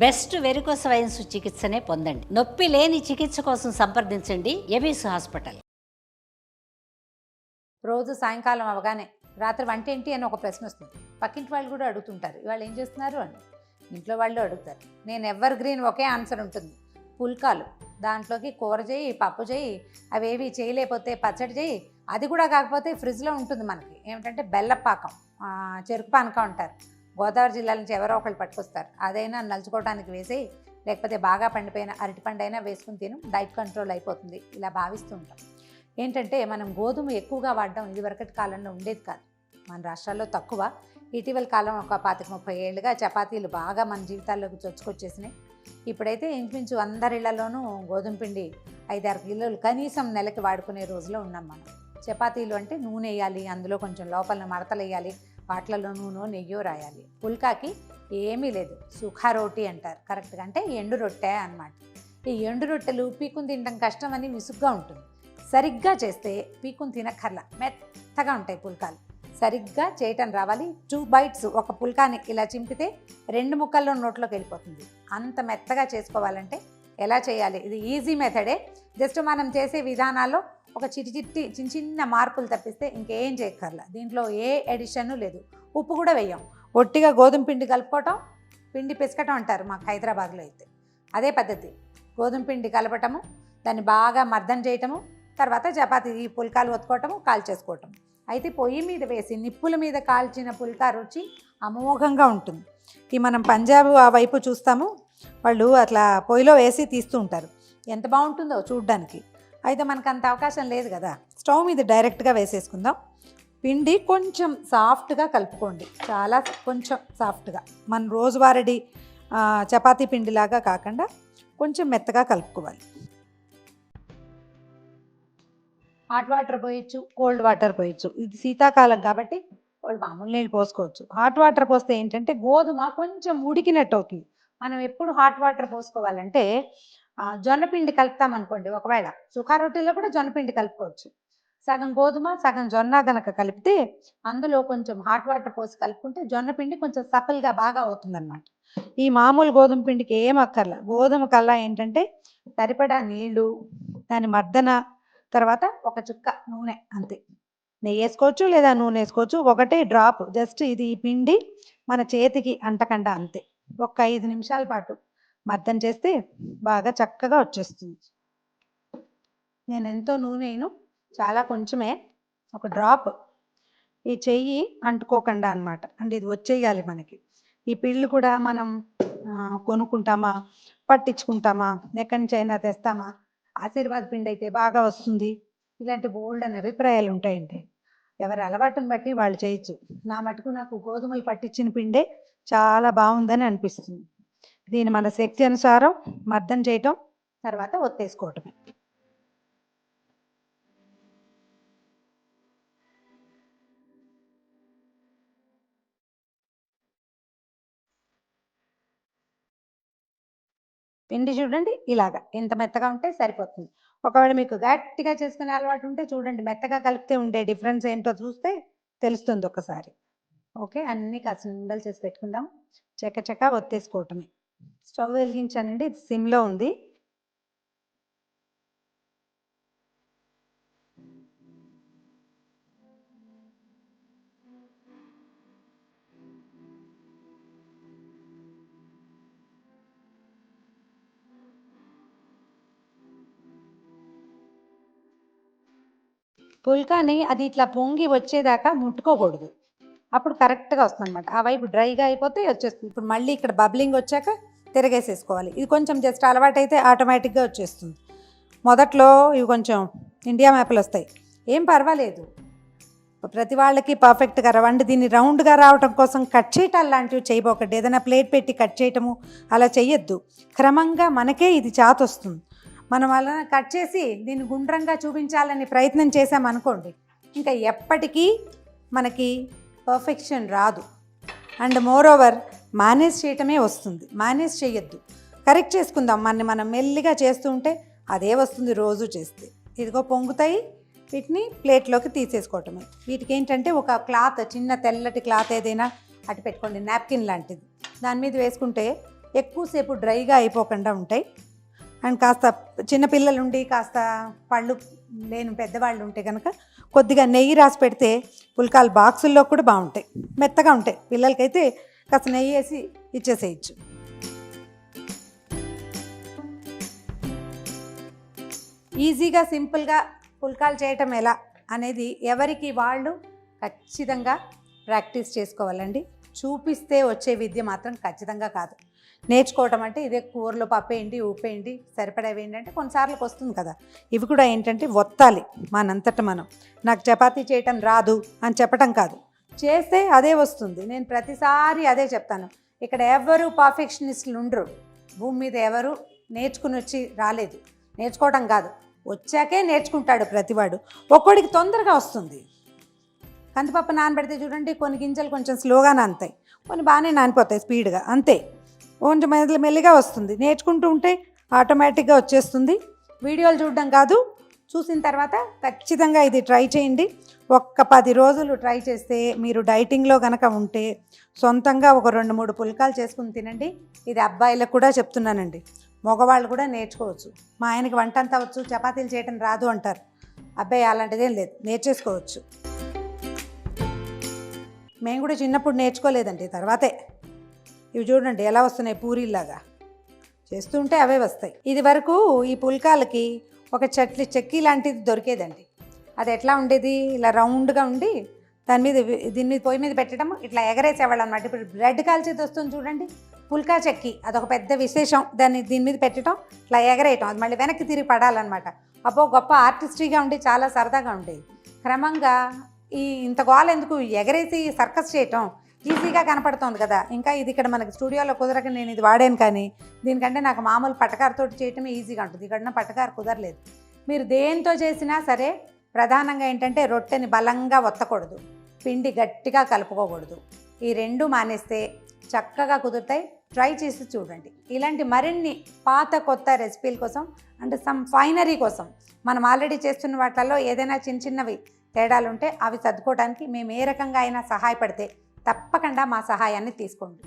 Best varicose veins చికిత్సనే పొందండి. నొప్పి లేని చికిత్స కోసం సంప్రదించండి ఎబిస్ హాస్పిటల్. రోజు సాయంకాలం అవగానే రాత్రి వంట ఏంటి అని ఒక ప్రశ్న వస్తుంది. పక్కింటి వాళ్ళు కూడా అడుగుతుంటారు, వాళ్ళు ఏం చేస్తున్నారు అని. ఇంట్లో వాళ్ళు అడుగుతారు. నేను ఎవర్ గ్రీన్ ఒకే ఆన్సర్ ఉంటుంది, పుల్కాలు. దాంట్లోకి కూర చేయి, పప్పు చేయి, అవేవి చేయలేకపోతే పచ్చడి చేయి. అది కూడా కాకపోతే ఫ్రిడ్జ్లో ఉంటుంది మనకి ఏమిటంటే బెల్లపాకం, చెరుకు పానకం అంటారు. గోదావరి జిల్లా నుంచి ఎవరో ఒకళ్ళు పట్టుకొస్తారు. అదైనా నలుచుకోవడానికి వేసి, లేకపోతే బాగా పండిపోయిన అరటిపండు అయినా వేసుకుని తిను, డైట్ కంట్రోల్ అయిపోతుంది. ఇలా భావిస్తూ ఉంటాం. ఏంటంటే మనం గోధుమ ఎక్కువగా వాడడం ఇదివరకటి కాలంలో ఉండేది కాదు. మన రాష్ట్రాల్లో తక్కువ. ఇటీవల కాలం ఒక 25-30 ఏళ్ళుగా చపాతీలు బాగా మన జీవితాల్లోకి చొచ్చుకొచ్చేసినాయి. ఇప్పుడైతే ఇంచుమించు అందరిళ్లలోనూ గోధుమ పిండి 5-6 కిలోలు కనీసం నెలకి వాడుకునే రోజులో ఉన్నాం మనం. చపాతీలు అంటే నూనె వేయాలి, అందులో కొంచెం లోపల మడతలు వేయాలి, వాటిలలో నూనె నెయ్యో రాయాలి. పుల్కాకి ఏమీ లేదు, సుఖా రోటీ అంటారు కరెక్ట్గా, అంటే ఎండు రొట్టె అన్నమాట. ఈ ఎండు రొట్టెలు పీకుని తినడం కష్టం అని విసుగ్గా ఉంటుంది. సరిగ్గా చేస్తే పీకుని తినక్కర్లా, మెత్తగా ఉంటాయి పుల్కాలు. సరిగ్గా చేయటం రావాలి. 2 bites ఒక పుల్కాని ఇలా చింపితే 2 ముక్కల్లో నోట్లోకి వెళ్ళిపోతుంది. అంత మెత్తగా చేసుకోవాలంటే ఎలా చేయాలి? ఇది ఈజీ మెథడే. జస్ట్ మనం చేసే విధానాల్లో ఒక చిన్న చిన్న మార్పులు తప్పిస్తే ఇంకేం చేయక్కర్లా. దీంట్లో ఏ ఎడిషను లేదు, ఉప్పు కూడా వేయం. ఒట్టిగా గోధుమ పిండి కలుపుకోవటం, పిండి పిసకటం అంటారు మాకు హైదరాబాద్లో అయితే. అదే పద్ధతి. గోధుమ పిండి కలపటము, దాన్ని బాగా మర్దన చేయటము, తర్వాత చపాతీ ఈ పుల్కాలు ఒత్తుకోవటము, కాల్చేసుకోవటం. అయితే పొయ్యి మీద వేసి నిప్పుల మీద కాల్చిన పుల్కా రుచి అమోఘంగా ఉంటుంది. ఈ మనం పంజాబ్ ఆ వైపు చూస్తాము, వాళ్ళు అట్లా పొయ్యిలో వేసి తీస్తూ ఉంటారు. ఎంత బాగుంటుందో చూడ్డానికి. అయితే మనకు అంత అవకాశం లేదు కదా, స్టవ్ మీద డైరెక్ట్గా వేసేసుకుందాం. పిండి కొంచెం సాఫ్ట్గా కలుపుకోండి, చాలా కొంచెం సాఫ్ట్గా. మన రోజువారీ చపాతీ పిండిలాగా కాకుండా కొంచెం మెత్తగా కలుపుకోవాలి. హాట్ వాటర్ పోయొచ్చు, కోల్డ్ వాటర్ పోయొచ్చు. ఇది శీతాకాలం కాబట్టి వాళ్ళు మామూలు నీళ్ళు పోసుకోవచ్చు. హాట్ వాటర్ పోస్తే ఏంటంటే గోధుమ కొంచెం ఉడికినట్టు అవుతుంది. మనం ఎప్పుడు హాట్ వాటర్ పోసుకోవాలంటే జొన్నపిండి కలుపుతామనుకోండి, ఒకవేళ సుఖా రొట్టెలో కూడా జొన్నపిండి కలుపుకోవచ్చు. సగం గోధుమ సగం జొన్న గనక కలిపితే అందులో కొంచెం హాట్ వాటర్ పోసి కలుపుకుంటే జొన్నపిండి కొంచెం సపల్గా బాగా అవుతుందన్నమాట. ఈ మామూలు గోధుమ పిండికి ఏం అక్కర్లా. గోధుమ కల్లా ఏంటంటే సరిపడా నీళ్లు, దాని మర్దన, తర్వాత ఒక చుక్క నూనె, అంతే. నెయ్యి వేసుకోవచ్చు లేదా నూనె వేసుకోవచ్చు. ఒకటే డ్రాప్, జస్ట్ ఇది ఈ పిండి మన చేతికి అంటకుండా, అంతే. ఒక 5 నిమిషాల పాటు మర్దన చేస్తే బాగా చక్కగా వచ్చేస్తుంది. నేను ఎంతో నూనె వేయను, చాలా కొంచెమే, ఒక డ్రాప్. ఈ చెయ్యి అంటుకోకుండా అన్నమాట. అంటే ఇది వచ్చేయాలి మనకి. ఈ పిండి కూడా మనం కొనుక్కుంటామా, పట్టించుకుంటామా, ఎక్కడి నుంచి అయినా తెస్తామా, ఆశీర్వాద్ పిండి అయితే బాగా వస్తుంది, ఇలాంటి బోల్డ్ అనే అభిప్రాయాలు ఉంటాయండి. ఎవరి అలవాటుని బట్టి వాళ్ళు చేయొచ్చు. నా మటుకు నాకు గోధుమలు పట్టించిన పిండే చాలా బాగుందని అనిపిస్తుంది. దీన్ని మన శక్తి అనుసారం మర్దన చేయటం, తర్వాత ఒత్తేసుకోవటమే. పిండి చూడండి ఇలాగా, ఎంత మెత్తగా ఉంటే సరిపోతుంది. ఒకవేళ మీకు గట్టిగా చేసుకునే అలవాటు ఉంటే చూడండి, మెత్తగా కలిపితే ఉండే డిఫరెన్స్ ఏంటో చూస్తే తెలుస్తుంది ఒకసారి. ఓకే, అన్నీ కాస్త ఉండలు చేసి పెట్టుకుందాం. చక్క ఒత్తేసుకోవటమే. స్టవ్ వెలిగించానండి, ఇది సిమ్లో ఉంది. పుల్కాని అది ఇట్లా పొంగి వచ్చేదాకా ముట్టుకోకూడదు, అప్పుడు కరెక్ట్గా వస్తుంది అనమాట. ఆ వైపు డ్రైగా అయిపోతే వచ్చేస్తుంది. ఇప్పుడు మళ్ళీ ఇక్కడ బబ్లింగ్ వచ్చాక తిరగేసేసుకోవాలి. ఇది కొంచెం జస్ట్ అలవాటైతే ఆటోమేటిక్గా వచ్చేస్తుంది. మొదట్లో ఇవి కొంచెం ఇండియా మ్యాప్లు వస్తాయి, ఏం పర్వాలేదు. ప్రతి వాళ్ళకి పర్ఫెక్ట్గా రవ్వండి. దీన్ని రౌండ్గా రావటం కోసం కట్ చేయటం లాంటివి చేయబోకండి. ఏదైనా ప్లేట్ పెట్టి కట్ చేయటము అలా చేయొద్దు. క్రమంగా మనకే ఇది చాత వస్తుంది. మనం అలా కట్ చేసి దీన్ని గుండ్రంగా చూపించాలని ప్రయత్నం చేసామనుకోండి, ఇంకా ఎప్పటికీ మనకి పర్ఫెక్షన్ రాదు. అండ్ మోర్ ఓవర్ మేనేజ్ చేయటమే వస్తుంది. మేనేజ్ చేయొద్దు, కరెక్ట్ చేసుకుందాం. మనం మెల్లిగా చేస్తూ ఉంటే అదే వస్తుంది రోజు చేస్తే. ఇదిగో పొంగుతాయి, వీటిని ప్లేట్లోకి తీసేసుకోవటమే. వీటికి ఏంటంటే ఒక క్లాత్, చిన్న తెల్లటి క్లాత్ ఏదైనా అటు పెట్టుకోండి, నాప్కిన్ లాంటిది, దాని మీద వేసుకుంటే ఎక్కువసేపు డ్రైగా అయిపోకుండా ఉంటాయి. అండ్ కాస్త చిన్నపిల్లలుండి కాస్త పళ్ళు లేని పెద్దవాళ్ళు ఉంటే కనుక కొద్దిగా నెయ్యి రాసి పెడితే పుల్కాలు బాక్సుల్లో కూడా బాగుంటాయి, మెత్తగా ఉంటాయి. పిల్లలకైతే కాస్త నెయ్యి వేసి ఇచ్చేసేయచ్చు. ఈజీగా సింపుల్గా పుల్కాలు చేయటం ఎలా అనేది ఎవరికి వాళ్ళు ఖచ్చితంగా ప్రాక్టీస్ చేసుకోవాలండి. చూపిస్తే వచ్చే విద్య మాత్రం ఖచ్చితంగా కాదు. నేర్చుకోవటం అంటే ఇదే కూరలో పప్పేయండి, ఉప్పేయండి, సరిపడా వేయండి అంటే కొన్నిసార్లకు వస్తుంది కదా. ఇవి కూడా ఏంటంటే ఒత్తాలి మనంతట మనం. నాకు చపాతీ చేయటం రాదు అని చెప్పటం కాదు, చేస్తే అదే వస్తుంది. నేను ప్రతిసారి అదే చెప్తాను. ఇక్కడ ఎవరు పర్ఫెక్షనిస్టులు ఉండరు. భూమి మీద ఎవరు నేర్చుకుని వచ్చి రాలేదు. నేర్చుకోవటం కాదు, వచ్చాకే నేర్చుకుంటాడు ప్రతివాడు. ఒక్కోడికి తొందరగా వస్తుంది. కందిపప్పు నానబెడితే చూడండి, కొన్ని గింజలు కొంచెం స్లోగా నానుతాయి, కొన్ని బాగానే నానిపోతాయి స్పీడ్గా, అంతే. కొంచెం మెల్లిగా వస్తుంది. నేర్చుకుంటూ ఉంటే ఆటోమేటిక్గా వచ్చేస్తుంది. వీడియోలు చూడడం కాదు, చూసిన తర్వాత ఖచ్చితంగా ఇది ట్రై చేయండి. ఒక్క 10 రోజులు ట్రై చేస్తే మీరు డైటింగ్లో కనుక ఉంటే సొంతంగా ఒక 2-3 పుల్కాలు చేసుకుని తినండి. ఇది అబ్బాయిలకు కూడా చెప్తున్నానండి, మగవాళ్ళు కూడా నేర్చుకోవచ్చు. మా ఆయనకి వంట అంతా వచ్చు, చపాతీలు చేయడం రాదు అంటారు. అబ్బాయి అలాంటిదేం లేదు, నేర్చేసుకోవచ్చు. మేము కూడా చిన్నప్పుడు నేర్చుకోలేదండి, తర్వాతే. ఇవి చూడండి ఎలా వస్తున్నాయి, పూరీలాగా చేస్తుంటే అవే వస్తాయి. ఇది వరకు ఈ పుల్కాలకి ఒక చెక్కీ లాంటిది దొరికేదండి. అది ఎట్లా ఉండేది, ఇలా రౌండ్గా ఉండి దీని మీద పొయ్యి మీద పెట్టడం, ఇట్లా ఎగరేసేవాళ్ళు అనమాట. ఇప్పుడు బ్రెడ్ కాల్చేది వస్తుంది చూడండి, పుల్కా చెక్కి, అదొక పెద్ద విశేషం. దీని మీద పెట్టడం, ఇట్లా ఎగరేయటం, అది మళ్ళీ వెనక్కి తిరిగి పడాలన్నమాట. అబ్బో గొప్ప ఆర్టిస్ట్రీగా ఉండి చాలా సరదాగా ఉండేది. క్రమంగా ఇంత గోల ఎందుకు, ఎగరేసి సర్కస్ చేయటం ఈజీగా కనపడుతుంది కదా. ఇంకా ఇది ఇక్కడ మనకి స్టూడియోలో కుదరక నేను ఇది వాడాను, కానీ దీనికంటే నాకు మామూలు పటకారుతో చేయటమే ఈజీగా ఉంటుంది. ఇక్కడ పటకారు కుదరలేదు. మీరు దేంతో చేసినా సరే ప్రధానంగా ఏంటంటే రొట్టెని బలంగా ఒత్తకూడదు, పిండి గట్టిగా కలుపుకోకూడదు. ఈ రెండు మానేస్తే చక్కగా కుదురుతాయి. ట్రై చేసి చూడండి. ఇలాంటి మరిన్ని పాత కొత్త రెసిపీల కోసం అంటే సమ్ ఫైనరీ కోసం మనం ఆల్రెడీ చేస్తున్న వాటిల్లో ఏదైనా చిన్నవి తేడాలు ఉంటే అవి సర్దుకోవడానికి మేము ఏ రకంగా అయినా సహాయపడితే తప్పకుండా మా సహాయాన్ని తీసుకోండి.